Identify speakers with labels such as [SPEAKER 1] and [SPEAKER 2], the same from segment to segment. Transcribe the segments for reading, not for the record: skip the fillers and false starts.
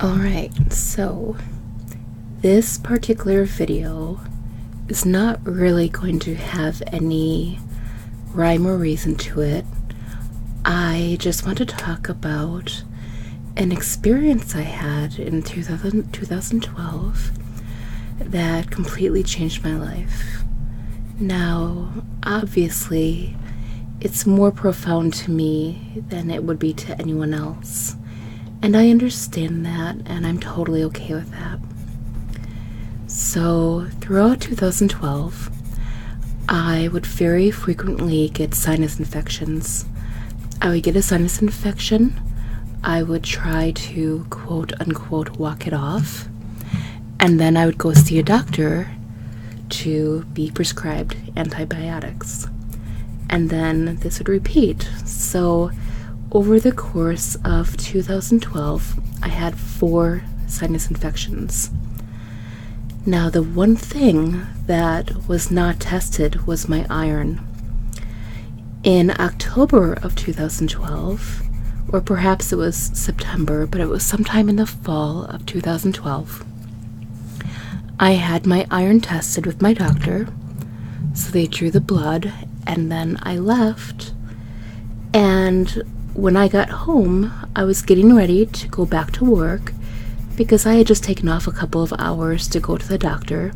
[SPEAKER 1] Alright, so this particular video is not really going to have any rhyme or reason to it. I just want to talk about an experience I had in 2012 that completely changed my life. Now, obviously, it's more profound to me than it would be to anyone else. And I understand that, and I'm totally okay with that. So, throughout 2012, I would very frequently get sinus infections. I would get a sinus infection, I would try to quote unquote walk it off, and then I would go see a doctor to be prescribed antibiotics. And then this would repeat. So, over the course of 2012, I had 4 sinus infections. Now, the one thing that was not tested was my iron. In October of 2012, or perhaps it was September, but it was sometime in the fall of 2012, I had my iron tested with my doctor. So they drew the blood, and then I left. And when I got home, I was getting ready to go back to work because I had just taken off a couple of hours to go to the doctor.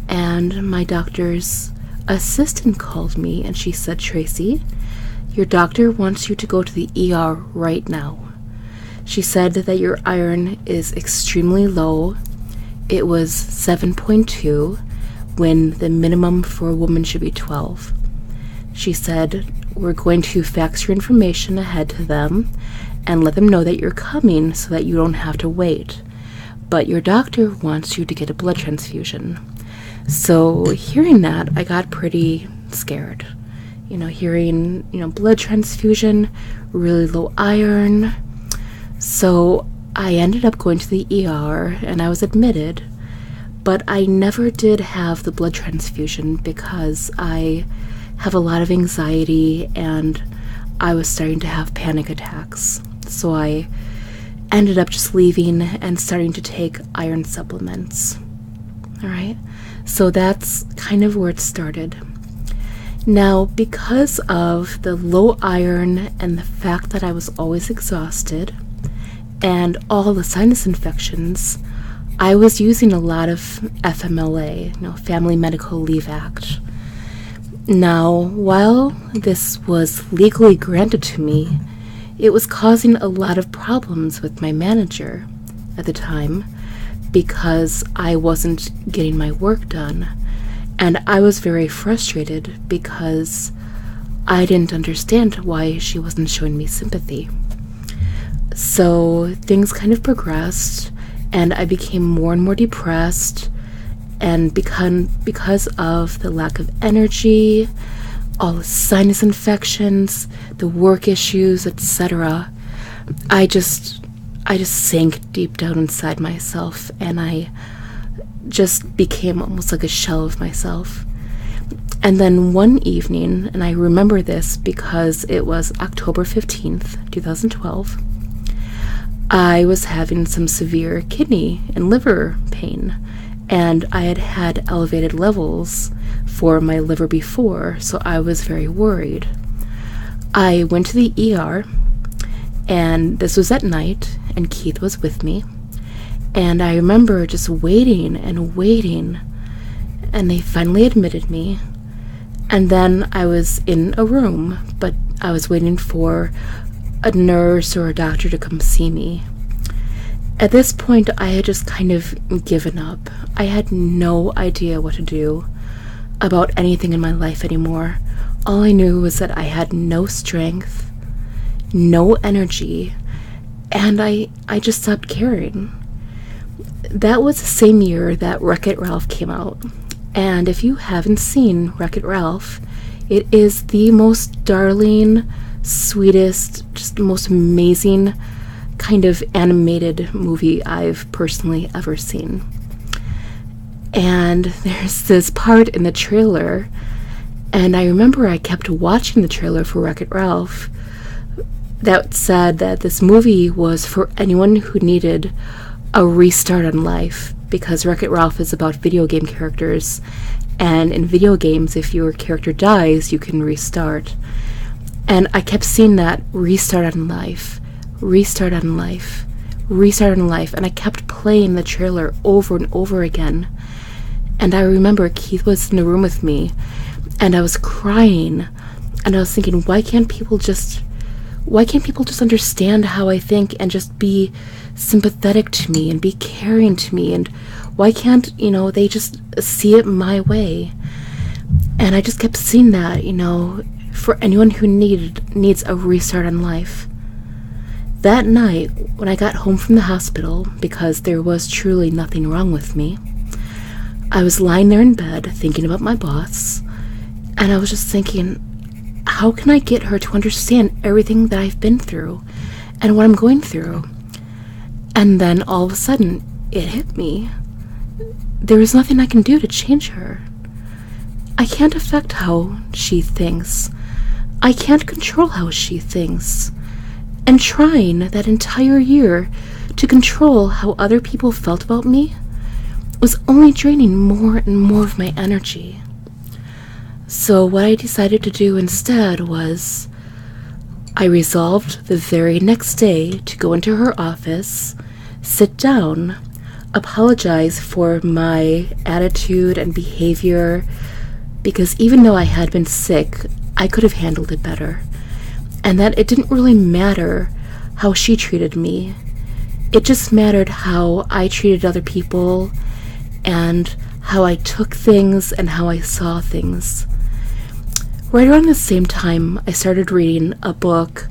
[SPEAKER 1] And my doctor's assistant called me and she said, "Tracy, your doctor wants you to go to the ER right now." She said that your iron is extremely low. It was 7.2 when the minimum for a woman should be 12. She said, "We're going to fax your information ahead to them and let them know that you're coming so that you don't have to wait. But your doctor wants you to get a blood transfusion." So hearing that, I got pretty scared. Hearing, blood transfusion, really low iron. So I ended up going to the ER and I was admitted. But I never did have the blood transfusion because I have a lot of anxiety and I was starting to have panic attacks. So I ended up just leaving and starting to take iron supplements. Alright, so that's kind of where it started. Now, because of the low iron and the fact that I was always exhausted and all the sinus infections, I was using a lot of FMLA, Family Medical Leave Act. Now, while this was legally granted to me, it was causing a lot of problems with my manager at the time because I wasn't getting my work done, and I was very frustrated because I didn't understand why she wasn't showing me sympathy. So things kind of progressed, and I became more and more depressed, and because of the lack of energy, all the sinus infections, the work issues, etc., I just sank deep down inside myself, and I just became almost like a shell of myself. And then one evening, and I remember this because it was October 15th, 2012, I was having some severe kidney and liver pain, and I had had elevated levels for my liver before, so I was very worried. I went to the ER, and this was at night, and Keith was with me, and I remember just waiting and waiting, and they finally admitted me, and then I was in a room, but I was waiting for a nurse or a doctor to come see me. At this point, I had just kind of given up. I had no idea what to do about anything in my life anymore. All I knew was that I had no strength, no energy, and I just stopped caring. That was the same year that Wreck-It Ralph came out. And if you haven't seen Wreck-It Ralph, it is the most darling, sweetest, just most amazing kind of animated movie I've personally ever seen. And there's this part in the trailer, and I remember I kept watching the trailer for Wreck-It Ralph that said that this movie was for anyone who needed a restart on life, because Wreck-It Ralph is about video game characters, and in video games, if your character dies, you can restart. And I kept seeing that restart on life, restart on life, restart on life, and I kept playing the trailer over and over again. And I remember Keith was in the room with me, and I was crying, and I was thinking, why can't people just understand how I think and just be sympathetic to me and be caring to me, and why can't, they just see it my way? And I just kept seeing that, for anyone who needs a restart on life. That night, when I got home from the hospital, because there was truly nothing wrong with me, I was lying there in bed thinking about my boss, and I was just thinking, how can I get her to understand everything that I've been through and what I'm going through? And then all of a sudden, it hit me. There is nothing I can do to change her. I can't affect how she thinks. I can't control how she thinks. And trying that entire year to control how other people felt about me was only draining more and more of my energy. So what I decided to do instead was, I resolved the very next day to go into her office, sit down, apologize for my attitude and behavior, because even though I had been sick, I could have handled it better, and that it didn't really matter how she treated me. It just mattered how I treated other people, and how I took things and how I saw things. Right around the same time, I started reading a book,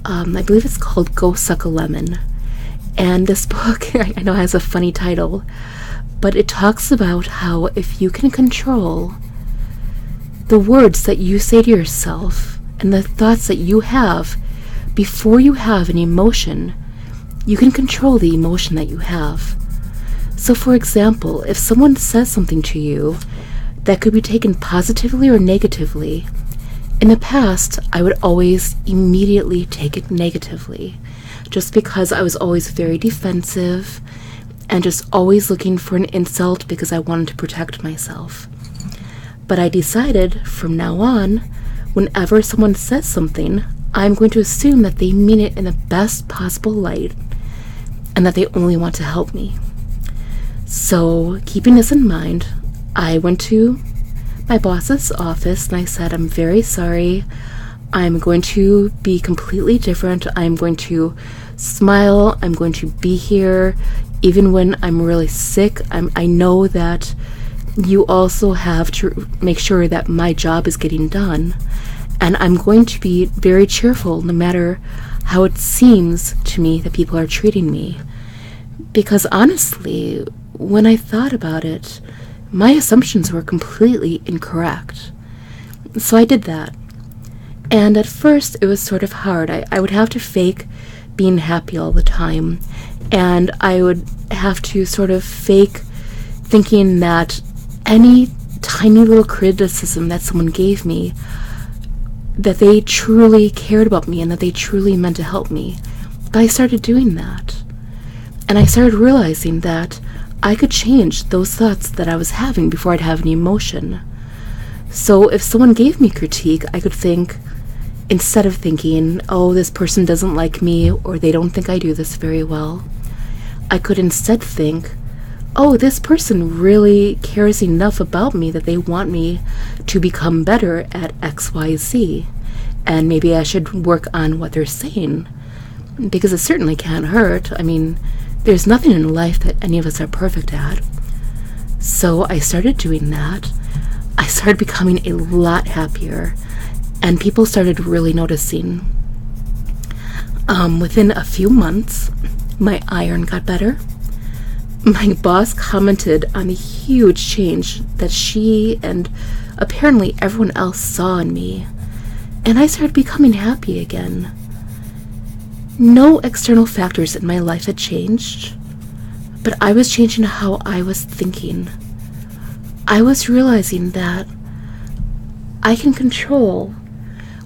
[SPEAKER 1] I believe it's called Go Suck a Lemon. And this book, I know, has a funny title, but it talks about how if you can control the words that you say to yourself and the thoughts that you have before you have an emotion, you can control the emotion that you have. So for example, if someone says something to you that could be taken positively or negatively, in the past, I would always immediately take it negatively, just because I was always very defensive and just always looking for an insult because I wanted to protect myself. But I decided from now on, whenever someone says something, I'm going to assume that they mean it in the best possible light and that they only want to help me. So, keeping this in mind, I went to my boss's office and I said, I'm very sorry. I'm going to be completely different. I'm going to smile. I'm going to be here even when I'm really sick. I know that you also have to make sure that my job is getting done. And I'm going to be very cheerful no matter how it seems to me that people are treating me. Because honestly, when I thought about it, my assumptions were completely incorrect. So I did that. And at first it was sort of hard. I would have to fake being happy all the time. And I would have to sort of fake thinking that any tiny little criticism that someone gave me, that they truly cared about me and that they truly meant to help me. But I started doing that. And I started realizing that I could change those thoughts that I was having before I'd have any emotion. So if someone gave me critique, I could think, instead of thinking, oh, this person doesn't like me or they don't think I do this very well, I could instead think, oh, this person really cares enough about me that they want me to become better at XYZ, and maybe I should work on what they're saying, because it certainly can't hurt. I mean, there's nothing in life that any of us are perfect at. So I started doing that. I started becoming a lot happier, and people started really noticing. Within a few months, my iron got better. My boss commented on the huge change that she and apparently everyone else saw in me, and I started becoming happy again. No external factors in my life had changed, but I was changing how I was thinking. I was realizing that I can control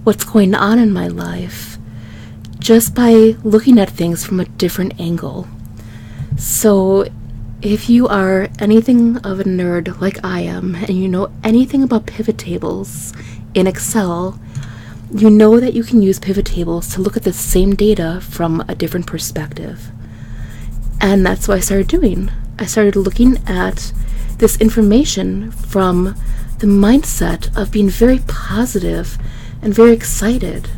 [SPEAKER 1] what's going on in my life, just by looking at things from a different angle. So if you are anything of a nerd like I am, and you know anything about pivot tables in Excel, you know that you can use pivot tables to look at the same data from a different perspective. And that's what I started doing. I started looking at this information from the mindset of being very positive and very excited.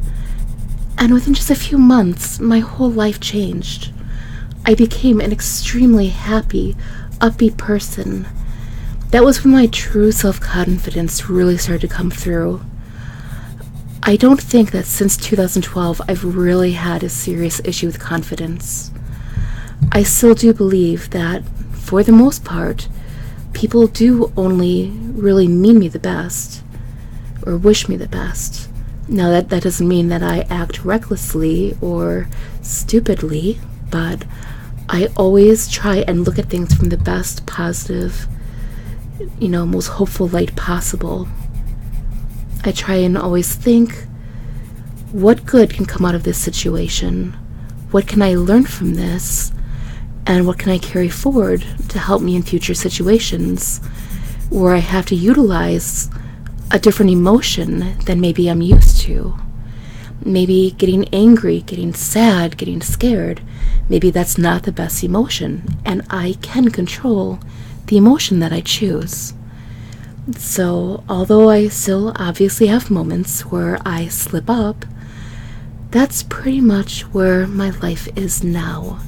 [SPEAKER 1] And within just a few months, my whole life changed. I became an extremely happy, upbeat person. That was when my true self-confidence really started to come through. I don't think that since 2012 I've really had a serious issue with confidence. I still do believe that, for the most part, people do only really mean me the best, or wish me the best. Now that doesn't mean that I act recklessly or stupidly, but I always try and look at things from the best positive, most hopeful light possible. I try and always think, what good can come out of this situation? What can I learn from this? And what can I carry forward to help me in future situations where I have to utilize a different emotion than maybe I'm used to? Maybe getting angry, getting sad, getting scared, maybe that's not the best emotion, and I can control the emotion that I choose. So, although I still obviously have moments where I slip up, that's pretty much where my life is now.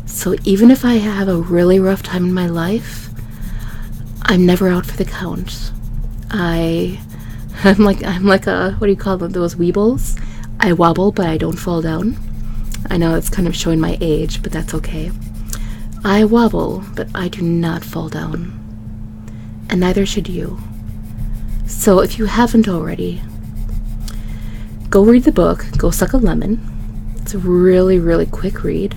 [SPEAKER 1] So even if I have a really rough time in my life, I'm never out for the count. I'm like a, what do you call them, those weebles? I wobble, but I don't fall down. I know it's kind of showing my age, but that's okay. I wobble, but I do not fall down. And neither should you. So if you haven't already, go read the book, Go Suck a Lemon. It's a really, really quick read.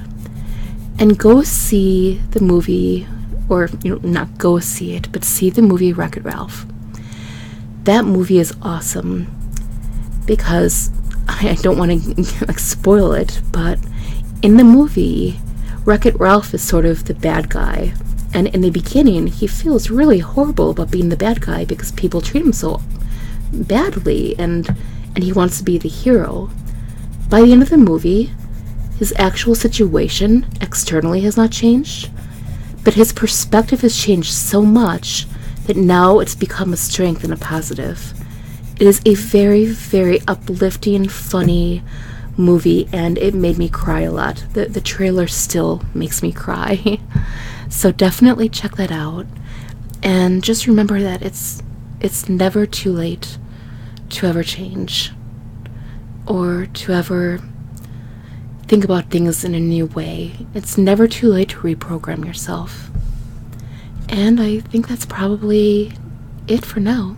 [SPEAKER 1] And go see the movie, or not go see it, but see the movie Wreck-It Ralph. That movie is awesome because I don't want to spoil it, but in the movie, Wreck-It Ralph is sort of the bad guy. And in the beginning, he feels really horrible about being the bad guy because people treat him so badly, and he wants to be the hero. By the end of the movie, his actual situation externally has not changed, but his perspective has changed so much that now it's become a strength and a positive. It is a very, very uplifting, funny movie, and it made me cry a lot. The trailer still makes me cry. So definitely check that out. And just remember that it's never too late to ever change or to ever think about things in a new way. It's never too late to reprogram yourself. And I think that's probably it for now.